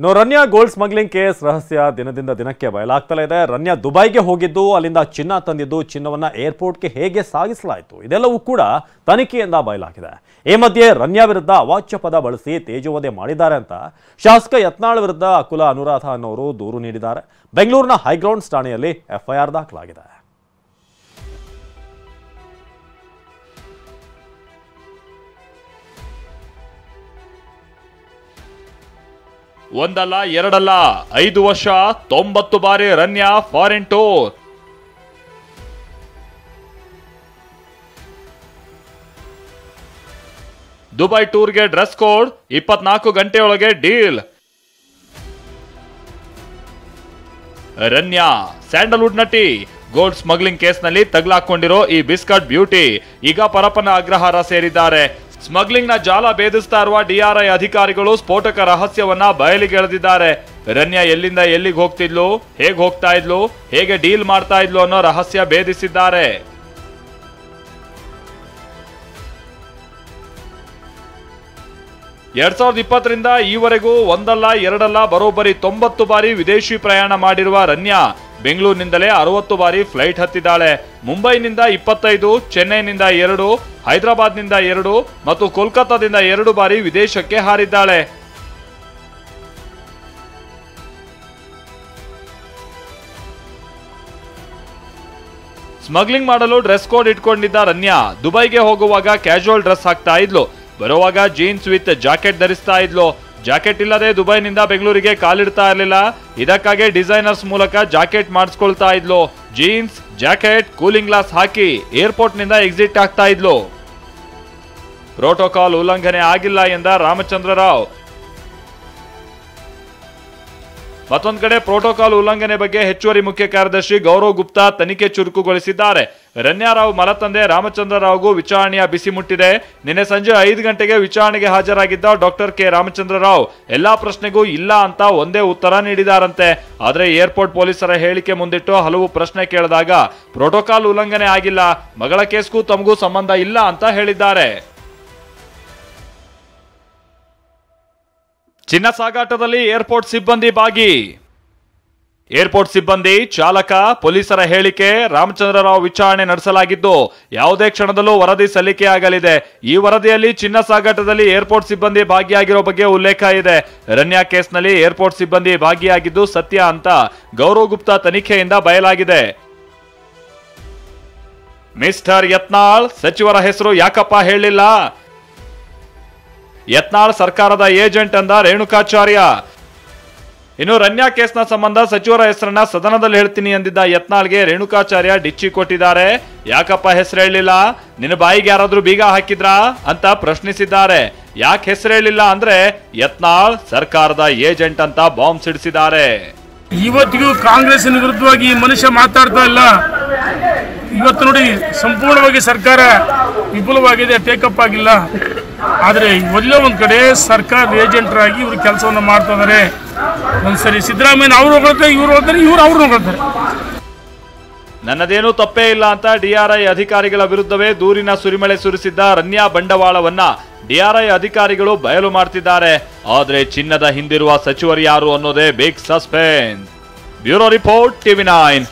ಇನ್ನು Ranya gold smuggling case ರಹಸ್ಯ ದಿನದಿಂದ ದಿನಕ್ಕೆ ಬಯಲಾಗ್ತಲೇ ಇದೆ. ರನ್ಯಾ ದುಬೈಗೆ ಹೋಗಿದ್ದು, ಅಲ್ಲಿಂದ ಚಿನ್ನ ತಂದಿದ್ದು, ಚಿನ್ನವನ್ನ ಏರ್ಪೋರ್ಟ್ಗೆ ಹೇಗೆ ಸಾಗಿಸಲಾಯಿತು, ಇದೆಲ್ಲವೂ ಕೂಡ ತನಿಖೆಯಿಂದ ಬಯಲಾಗಿದೆ. ಈ ಮಧ್ಯೆ ರನ್ಯಾ ವಿರುದ್ಧ ಅವಾಚ್ಯ ಪದ ಬಳಸಿ ತೇಜೋವಧೆ ಮಾಡಿದ್ದಾರೆ ಅಂತ ಶಾಸಕ ಯತ್ನಾಳ್ ವಿರುದ್ಧ ಅಕುಲ ಅನುರಾಧ ಅನ್ನೋರು ದೂರು ನೀಡಿದ್ದಾರೆ. ಬೆಂಗಳೂರಿನ ಹೈಗ್ರೌಂಡ್ಸ್ ಠಾಣೆಯಲ್ಲಿ ಎಫ್ಐಆರ್ ದಾಖಲಾಗಿದೆ. ಒಂದಲ್ಲ ಎರಡಲ್ಲ 5 ವರ್ಷ 90 ಬಾರಿ ರನ್ಯಾ ಫಾರಿನ್ ಟೂರ್. ದುಬೈ ಟೂರ್ಗೆ ಡ್ರೆಸ್ ಕೋಡ್, 24 ಗಂಟೆಯೊಳಗೆ ಡೀಲ್. ರನ್ಯಾ ಸ್ಯಾಂಡಲ್ವುಡ್ ನಟಿ. ಗೋಲ್ಡ್ ಸ್ಮಗ್ಲಿಂಗ್ ಕೇಸ್ನಲ್ಲಿ ತಗಲಾಕೊಂಡಿರೋ ಈ ಬಿಸ್ಕಟ್ ಬ್ಯೂಟಿ ಈಗ ಪರಪ್ಪನ ಅಗ್ರಹಾರ ಸೇರಿದ್ದಾರೆ. ಸ್ಮಗ್ಲಿಂಗ್ ನ ಜಾಲ ಭೇದಿಸ್ತಾ ಇರುವ ಡಿಆರ್ಐ ಅಧಿಕಾರಿಗಳು ಸ್ಫೋಟಕ ರಹಸ್ಯವನ್ನ ಬಯಲಿಗೆಳೆದಿದ್ದಾರೆ. ರನ್ಯಾ ಎಲ್ಲಿಂದ ಎಲ್ಲಿಗೆ ಹೋಗ್ತಿದ್ಲು, ಹೇಗೆ ಹೋಗ್ತಾ ಇದ್ಲು, ಹೇಗೆ ಡೀಲ್ ಮಾಡ್ತಾ ಇದ್ಲು ಅನ್ನೋ ರಹಸ್ಯ ಭೇದಿಸಿದ್ದಾರೆ. ಎರಡ್ 2020ರಿಂದ ಈವರೆಗೂ ಒಂದಲ್ಲ ಎರಡಲ್ಲ ಬರೋಬ್ಬರಿ 90 ಬಾರಿ ವಿದೇಶಿ ಪ್ರಯಾಣ ಮಾಡಿರುವ ರನ್ಯಾ ಬೆಂಗಳೂರಿನಿಂದಲೇ 60 ಬಾರಿ ಫ್ಲೈಟ್ ಹತ್ತಿದ್ದಾಳೆ. ಮುಂಬೈನಿಂದ 25, ಚೆನ್ನೈನಿಂದ 2, ಹೈದರಾಬಾದ್ನಿಂದ 2 ಮತ್ತು ಕೋಲ್ಕತ್ತಾದಿಂದ 2 ಬಾರಿ ವಿದೇಶಕ್ಕೆ ಹಾರಿದ್ದಾಳೆ. ಸ್ಮಗ್ಲಿಂಗ್ ಮಾಡಲು ಡ್ರೆಸ್ ಕೋಡ್ ಇಟ್ಕೊಂಡಿದ್ದ ರನ್ಯಾ ದುಬೈಗೆ ಹೋಗುವಾಗ ಕ್ಯಾಶುವಲ್ ಡ್ರೆಸ್ ಹಾಕ್ತಾ ಇದ್ಲು. ಬರುವಾಗ ಜೀನ್ಸ್ ವಿತ್ ಜಾಕೆಟ್ ಧರಿಸ್ತಾ ಇದ್ಲು. ಜಾಕೆಟ್ ಇಲ್ಲದೆ ದುಬೈನಿಂದ ಬೆಂಗಳೂರಿಗೆ ಕಾಲಿಡ್ತಾ ಇರಲಿಲ್ಲ. ಇದಕ್ಕಾಗಿ ಡಿಸೈನರ್ಸ್ ಮೂಲಕ ಜಾಕೆಟ್ ಮಾಡಿಸ್ಕೊಳ್ತಾ ಇದ್ಲು. ಜೀನ್ಸ್, ಜಾಕೆಟ್, ಕೂಲಿಂಗ್ ಗ್ಲಾಸ್ ಹಾಕಿ ಏರ್ಪೋರ್ಟ್ ನಿಂದ ಎಕ್ಸಿಟ್ ಆಗ್ತಾ ಇದ್ಲು. ಪ್ರೋಟೋಕಾಲ್ ಉಲ್ಲಂಘನೆ ಆಗಿಲ್ಲ ಎಂದ ರಾಮಚಂದ್ರ ರಾವ್. ಮತ್ತೊಂದು ಕಡೆ ಪ್ರೋಟೋಕಾಲ್ ಉಲ್ಲಂಘನೆ ಬಗ್ಗೆ ಹೆಚ್ಚುವರಿ ಮುಖ್ಯ ಕಾರ್ಯದರ್ಶಿ ಗೌರವ್ ಗುಪ್ತಾ ತನಿಖೆ ಚುರುಕುಗೊಳಿಸಿದ್ದಾರೆ. ರನ್ಯಾ ರಾವ್ ಮಲತಂದೆ ರಾಮಚಂದ್ರ ರಾವ್ಗೂ ವಿಚಾರಣೆಯ ಬಿಸಿ ಮುಟ್ಟಿದೆ. ನಿನ್ನೆ ಸಂಜೆ 5 ಗಂಟೆಗೆ ವಿಚಾರಣೆಗೆ ಹಾಜರಾಗಿದ್ದ ಡಾಕ್ಟರ್ ಕೆ ರಾಮಚಂದ್ರ ರಾವ್ ಎಲ್ಲಾ ಪ್ರಶ್ನೆಗೂ ಇಲ್ಲ ಅಂತ ಒಂದೇ ಉತ್ತರ ನೀಡಿದಾರಂತೆ. ಆದ್ರೆ ಏರ್ಪೋರ್ಟ್ ಪೊಲೀಸರ ಹೇಳಿಕೆ ಮುಂದಿಟ್ಟು ಹಲವು ಪ್ರಶ್ನೆ ಕೇಳಿದಾಗ ಪ್ರೋಟೋಕಾಲ್ ಉಲ್ಲಂಘನೆ ಆಗಿಲ್ಲ, ಮಗಳ ಕೇಸ್ಗೂ ತಮಗೂ ಸಂಬಂಧ ಇಲ್ಲ ಅಂತ ಹೇಳಿದ್ದಾರೆ. ಚಿನ್ನ ಸಾಗಾಟದಲ್ಲಿ ಏರ್ಪೋರ್ಟ್ ಸಿಬ್ಬಂದಿ ಭಾಗಿ. ಏರ್ಪೋರ್ಟ್ ಸಿಬ್ಬಂದಿ, ಚಾಲಕ, ಪೊಲೀಸರ ಹೇಳಿಕೆ, ರಾಮಚಂದ್ರ ರಾವ್ ವಿಚಾರಣೆ ನಡೆಸಲಾಗಿದ್ದು ಯಾವುದೇ ಕ್ಷಣದಲ್ಲೂ ವರದಿ ಸಲ್ಲಿಕೆಯಾಗಲಿದೆ. ಈ ವರದಿಯಲ್ಲಿ ಚಿನ್ನ ಸಾಗಾಟದಲ್ಲಿ ಏರ್ಪೋರ್ಟ್ ಸಿಬ್ಬಂದಿ ಭಾಗಿಯಾಗಿರೋ ಬಗ್ಗೆ ಉಲ್ಲೇಖ ಇದೆ. ರನ್ಯಾ ಕೇಸ್ನಲ್ಲಿ ಏರ್ಪೋರ್ಟ್ ಸಿಬ್ಬಂದಿ ಭಾಗಿಯಾಗಿದ್ದು ಸತ್ಯ ಅಂತ ಗೌರವ್ ಗುಪ್ತಾ ತನಿಖೆಯಿಂದ ಬಯಲಾಗಿದೆ. ಮಿಸ್ಟರ್ ಯತ್ನಾಳ್ ಸಚಿವರ ಹೆಸರು ಯಾಕಪ್ಪ ಹೇಳಿಲ್ಲ? ಯತ್ನಾಳ್ ಸರ್ಕಾರದ ಏಜೆಂಟ್ ಅಂದ ರೇಣುಕಾಚಾರ್ಯ. ಇನ್ನು ರನ್ಯಾ ಕೇಸ್ನ ಸಂಬಂಧ ಸಚಿವರ ಹೆಸರನ್ನ ಸದನದಲ್ಲಿ ಹೇಳ್ತೀನಿ ಅಂದಿದ್ದ ಯತ್ನಾಳ್ಗೆ ರೇಣುಕಾಚಾರ್ಯ ಡಿಚ್ಚಿ ಕೊಟ್ಟಿದ್ದಾರೆ. ಯಾಕಪ್ಪ ಹೆಸರು ಹೇಳಿಲ್ಲ, ನಿನ್ನ ಬಾಯಿಗೆ ಯಾರಾದ್ರೂ ಬೀಗ ಹಾಕಿದ್ರಾ ಅಂತ ಪ್ರಶ್ನಿಸಿದ್ದಾರೆ. ಯಾಕೆ ಹೆಸರು ಹೇಳಿಲ್ಲ ಅಂದ್ರೆ ಯತ್ನಾಳ್ ಸರ್ಕಾರದ ಏಜೆಂಟ್ ಅಂತ ಬಾಂಬ್ ಸಿಡಿಸಿದ್ದಾರೆ. ಇವತ್ತಿಗೂ ಕಾಂಗ್ರೆಸ್ಸಿನ ವಿರುದ್ಧವಾಗಿ ಈ ಮನುಷ್ಯ ಮಾತಾಡ್ತಾ ಇಲ್ಲ. ಇವತ್ತು ನೋಡಿ ಸಂಪೂರ್ಣವಾಗಿ ಸರ್ಕಾರ ವಿಫಲವಾಗಿದೆ, ಟೇಕಪ್ ಆಗಿಲ್ಲ. ಆದರೆ ಒಳ್ಳೆ ಒಂದು ಕಡೆ ಸರ್ಕಾರದ ಏಜೆಂಟರಾಗಿ ಇವರು ಕೆಲಸವನ್ನು ಮಾಡ್ತಾ ಇದ್ದಾರೆ. ಒಂದ್ಸರಿ ಸಿದ್ದರಾಮಯ್ಯ ಅವರು ಹೊಗಳ್ತಾರೆ, ಇವರು ಹೋಗ್ತಾರೆ, ಇವರು ಅವ್ರು ಹೊಗಳ್ತಾರೆ. ನನ್ನದೇನೂ ತಪ್ಪೇ ಇಲ್ಲ ಅಂತ ಡಿಆರ್ಐ ಅಧಿಕಾರಿಗಳ ವಿರುದ್ಧವೇ ದೂರಿನ ಸುರಿಮಳೆ ಸುರಿಸಿದ್ದ ರನ್ಯಾ ಬಂಡವಾಳವನ್ನ ಡಿಆರ್ಐ ಅಧಿಕಾರಿಗಳು ಬಯಲು ಮಾಡ್ತಿದ್ದಾರೆ. ಆದ್ರೆ ಚಿನ್ನದ ಹಿಂದಿರುವ ಸಚಿವರು ಯಾರು ಅನ್ನೋದೇ big suspense. Bureau report, TV9.